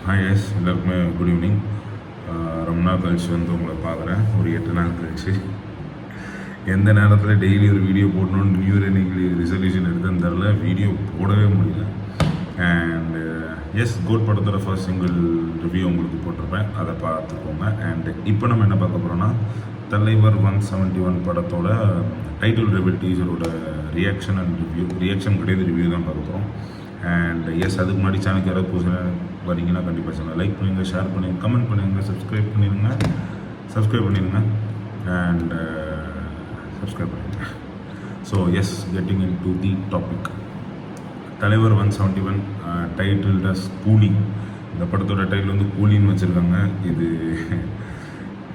Hi S எல்லாருக்குமே good evening. ரொம்ப நாள் கழிச்சு வந்து உங்களை பார்க்குறேன், ஒரு 8 நாள் கழிச்சு. எந்த நேரத்தில் டெய்லி ஒரு வீடியோ போடணுன்னு நியூ இயர் இன்னைக்கு ரிசல்யூஷன் எடுத்தேன்னு தெரில, வீடியோ போடவே முடியல. அண்ட் எஸ், கோட் படத்தோட ஃபர்ஸ்ட் சிங்கிள் ரிவ்யூ உங்களுக்கு போட்டிருப்பேன், அதை பார்த்துக்கோங்க. அண்ட் இப்போ நம்ம என்ன பார்க்க போகிறோன்னா, தலைவர் 171 படத்தோட டைட்டில் ரிவீல் டீசரோட ரியாக்ஷன் அண்ட் ரியாக்ஷன் கிடையாது, ரிவ்யூ தான் பார்க்க போகிறோம். அண்ட் எஸ், அதுக்கு முன்னாடி சேனலுக்கு யாராவது புதுசாக வரீங்கன்னா கண்டிப்பாக சேனல் லைக் பண்ணுங்கள், ஷேர் பண்ணுங்கள், கமெண்ட் பண்ணுங்கள், சப்ஸ்கிரைப் பண்ணிடுங்க அண்ட் சப்ஸ்கிரைப் பண்ணிடுங்க. So yes, getting in to the topic. தலைவர் 171 டைட்டில் டஸ் கூலி. இந்த படத்தோட டைட்டில் வந்து கூலின்னு வச்சுருக்காங்க. இது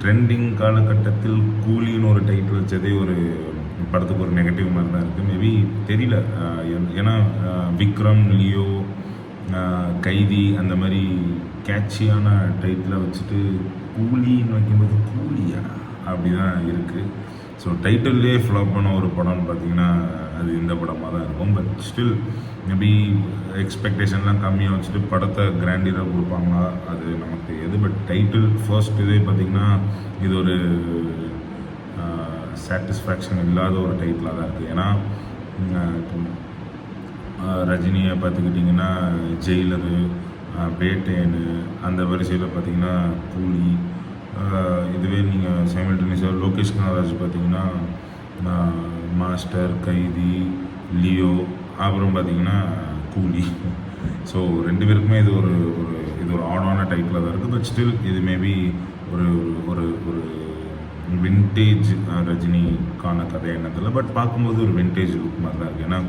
ட்ரெண்டிங் காலகட்டத்தில் கூலின்னு ஒரு டைட்டில் வச்சதே ஒரு படத்துக்கு ஒரு நெகட்டிவ் மாதிரி தான் இருக்குது. மேபி தெரியல, ஏன்னா விக்ரம், லியோ, கைதி அந்த மாதிரி கேட்சியான டைட்டில் வச்சுட்டு கூலின்னு வைக்கும்போது கூலியா அப்படி தான் இருக்குது. ஸோ டைட்டில்லே ஃப்ளாப் பண்ண ஒரு படம்னு பார்த்தீங்கன்னா அது இந்த படமாக தான் இருக்கும். பட் ஸ்டில் மேபி எக்ஸ்பெக்டேஷன்லாம் கம்மியாக வச்சுட்டு படத்தை கிராண்டியராக கொடுப்பாங்களா அது நமக்கு தெரியாது. பட் டைட்டில் ஃபர்ஸ்ட் இதே பார்த்திங்கன்னா இது ஒரு சாட்டிஸ்ஃபேக்ஷன் இல்லாத ஒரு டைட்டிலாக தான் இருக்குது. ஏன்னா ரஜினியை பார்த்துக்கிட்டிங்கன்னா ஜெயிலரு, பேட்டேனு, அந்த வரிசையில் பார்த்திங்கன்னா கூலி. இதுவே நீங்கள் சைமல்டேனியஸாக லோகேஷ் கனகராஜ் பார்த்திங்கன்னா மாஸ்டர், கைதி, லியோ, அப்புறம் பார்த்திங்கன்னா கூலி. ஸோ ரெண்டு பேருக்குமே இது ஒரு ஆடான டைட்டிலாக தான் இருக்குது. பட் ஸ்டில் இது மேபி ஒரு ஒரு ஒரு வின்டேஜ் ரஜினிக்கான கதை என்னதில்லை. பட் பார்க்கும்போது ஒரு வின்டேஜ் லுக் மாதிரி தான் இருக்குது. ஏன்னா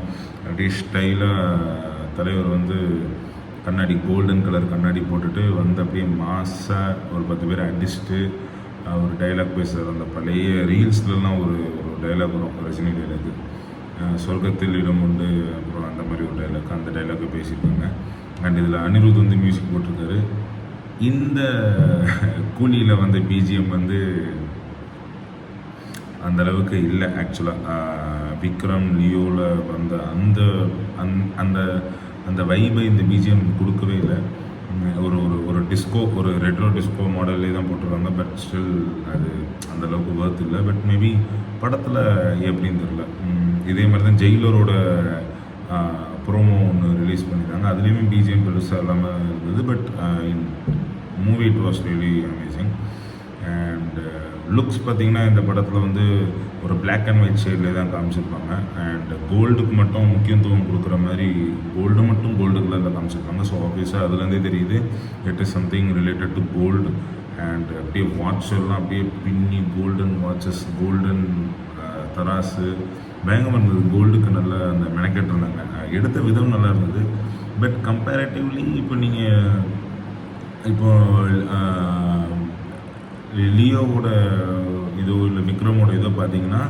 அப்படியே ஸ்டைலாக தலைவர் வந்து கண்ணாடி, கோல்டன் கலர் கண்ணாடி போட்டுட்டு வந்து அப்படியே மாசாக ஒரு 10 பேர் அடிச்சுட்டு ஒரு டைலாக் பேசுகிறார். அந்த பழைய ரீல்ஸ்லாம் ஒரு டைலாக் வரும், ரஜினி டைலாக்கு, சொர்க்கத்தில் இடம் உண்டு, அப்புறம் அந்த மாதிரி ஒரு டைலாக், அந்த டைலாக்கை பேசியிருக்காங்க. அண்ட் இதில் அனிருத் வந்து மியூசிக் போட்டிருக்காரு. இந்த கூலியில் வந்து பிஜிஎம் வந்து அந்தளவுக்கு இல்லை ஆக்சுவலாக. விக்ரம், லியோவில் வந்த அந்த அந்த அந்த வைபை இந்த பிஜிஎம் கொடுக்கவே இல்லை. ஒரு ஒரு டிஸ்கோ, ஒரு ரெட்ரோ டிஸ்கோ மாடல்லே தான் போட்டிருக்காங்க. பட் ஸ்டில் அது அந்தளவுக்கு ஒர்த் இல்லை. பட் மேபி படத்தில் எப்படின்னு தெரியல. இதே மாதிரி தான் ஜெயிலரோட ப்ரோமோ ஒன்று ரிலீஸ் பண்ணியிருக்காங்க, அதுலேயுமே பிஜிஎம் பெருசாக இல்லாமல் இருந்தது. But in movie it was really amazing. And looks பார்த்திங்கன்னா இந்த படத்தில் வந்து ஒரு பிளாக் அண்ட் ஒயிட் ஷேட்லேயே தான் காமிச்சிருப்பாங்க. அண்ட் கோல்டுக்கு மட்டும் முக்கியத்துவம் கொடுக்குற மாதிரி கோல்டு மட்டும் கோல்டு கலரில் காமிச்சிருப்பாங்க. ஸோ ஆப்வியஸாக அதுலேருந்தே தெரியுது it is something related to gold. And அப்படியே வாட்ச் எல்லாம் அப்படியே பின்னி கோல்டன் வாட்சஸ், கோல்டன் தராசு பயங்கரமாக இருந்தது. கோல்டுக்கு நல்லா அந்த மெனக்கெட்டு இருந்தாங்க. எடுத்த விதம் நல்லா இருந்தது. பட் கம்பேரிட்டிவ்லி இப்போ லியோவோட இதோ இல்லை விக்ரமோட இதோ பார்த்தீங்கன்னா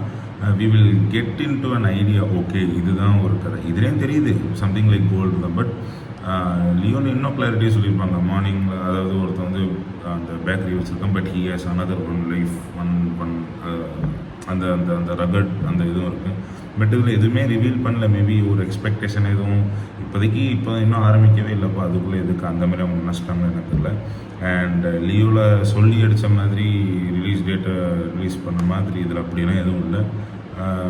we will get in to an idea, okay இதுதான் ஒரு கதை, இதுலேயும் தெரியுது சம்திங் லைக் கோல்டு தான். பட் லியோன்னு இன்னும் கிளாரிட்டியாக சொல்லியிருப்பாங்க. மார்னிங்கில் அதாவது ஒருத்தர் வந்து அந்த பேக்கரி வச்சுருக்கோம், but he has another one life, one அந்த அந்த அந்த ரகட் அந்த இதுவும் இருக்குது. பட் இதில் எதுவுமே ரிவீல் பண்ணல. மேபி ஒரு எக்ஸ்பெக்டேஷன் எதுவும் இப்போதைக்கு இன்னும் ஆரம்பிக்கவே இல்லைப்பா, அதுக்குள்ளே எதுக்கு அந்த மாதிரி அவங்க நஷ்டம்னு எனக்கு தெரியல. அண்ட் லியோவில் சொல்லி அடித்த மாதிரி ரிலீஸ் டேட்டை ரிலீஸ் பண்ண மாதிரி இதில் அப்படிலாம் எதுவும் இல்லை.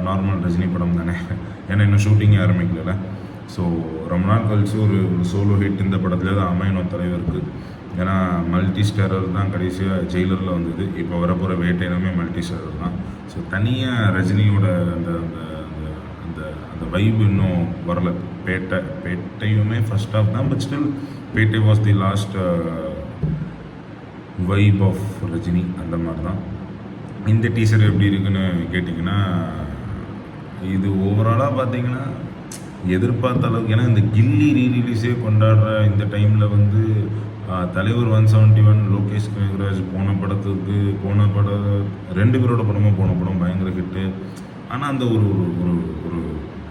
நார்மல் ரஜினி படம் தானே, ஏன்னா இன்னும் ஷூட்டிங்கே ஆரம்பிக்கல. ஸோ ரொம்ப நாள் கழிச்சு ஒரு சோலோ ஹிட் இந்த படத்துல தான் அமையணும் தலைவருக்கு. ஏன்னா மல்டி ஸ்டாரர் தான் கடைசியாக ஜெயிலரில் வந்தது, இப்போ வரப்போகிற வேட்டையிலுமே மல்டி ஸ்டாரர் தான். ஸோ தனியாக ரஜினியோட அந்த அந்த அந்த வைப் இன்னும் வரல. பேட்டையுமே ஃபர்ஸ்ட் ஆஃப் தான், but still Petta was the last vibe of Rajini. அந்த மாதிரி தான் இந்த டீசர் எப்படி இருக்குன்னு கேட்டிங்கன்னா, இது ஓவராலாக பார்த்தீங்கன்னா எதிர்பார்த்த அளவுக்கு, ஏன்னா இந்த கில்லி ரீரிலீஸே கொண்டாடுற இந்த டைமில் வந்து தலைவர் 171 லோகேஷ் கனகராஜ் போன படம் 2 பேரோட படமும் போன படம் பயங்கர ஹிட்டு. ஆனால் அந்த ஒரு ஒரு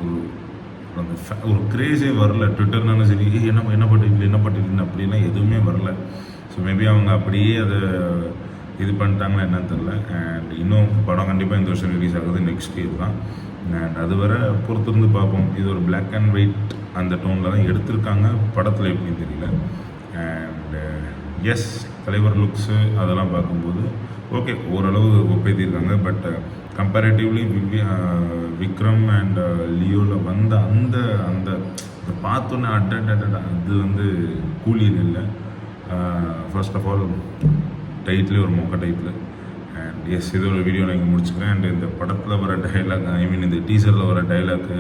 ஒரு அந்த ஒரு கிரேஸே வரல. ட்விட்டர்னாலும் சரி, என்ன பட்டிருக்குன்னு அப்படிலாம் எதுவுமே வரல. ஸோ மேபி அவங்க அப்படியே அதை இது பண்ணிட்டாங்களா என்னன்னு தெரில. அண்ட் இன்னும் படம் கண்டிப்பாக இந்த வருஷம் ரிலீஸ் ஆகுது, நெக்ஸ்ட் இயர் தான். அண்ட் அது வர பொறுத்திருந்து பார்ப்போம். இது ஒரு பிளாக் அண்ட் ஒயிட் அந்த டோனில் தான் எடுத்திருக்காங்க, படத்தில் எப்படின்னு தெரியல. அண்ட் எஸ் தலைவர் லுக்ஸு அதெல்லாம் பார்க்கும்போது ஓகே ஓரளவு ஒப்பேத்திருக்காங்க. பட் கம்பேரிட்டிவ்லி விக்ரம் அண்ட் லியோவில் வந்த அந்த அந்த இதை பார்த்தோன்னே அது வந்து கூலின்னு இல்லை. ஃபர்ஸ்ட் ஆஃப் ஆல் டைட்டில் ஒரு மொக்க டைட்டில். அண்ட் எஸ் இது ஒரு வீடியோ நான் இங்கே முடிச்சுக்கிறேன். அண்ட் இந்த படத்தில் வர டைலாக், ஐ மீன் இந்த டீசரில் வர டைலாக்கு,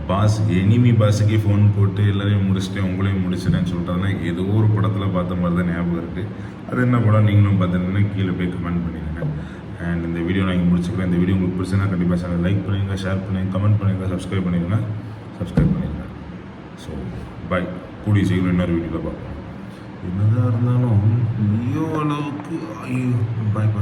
பாஸ் எனிமி பாஸுக்கே ஃபோன் போட்டு எல்லோரையும் முடிச்சுட்டேன் உங்களையும் முடிச்சிட்டேன்னு சொல்கிறதுனா ஏதோ ஒரு படத்தில் பார்த்த மாதிரி தான் ஞாபகம் இருக்குது. அது என்ன படம் நீங்களும் பார்த்துட்டீங்கன்னா கீழே போய் கமெண்ட் பண்ணிடுங்க. அண்ட் இந்த வீடியோ நான் இங்கே முடிச்சுக்கிறேன். இந்த வீடியோ உங்களுக்கு பிடிச்சுன்னா கண்டிப்பாக சேனல் லைக் பண்ணுங்க, ஷேர் பண்ணுங்கள், கமெண்ட் பண்ணுங்கள், சப்ஸ்கிரைப் பண்ணிடுங்க. So bye. கூடிய சீக்கிரம் இன்னொரு வீடியோவில் பார்ப்போம். என்னதான் இருந்தாலும் லியோ அளவுக்கு ஐயோ பாய்.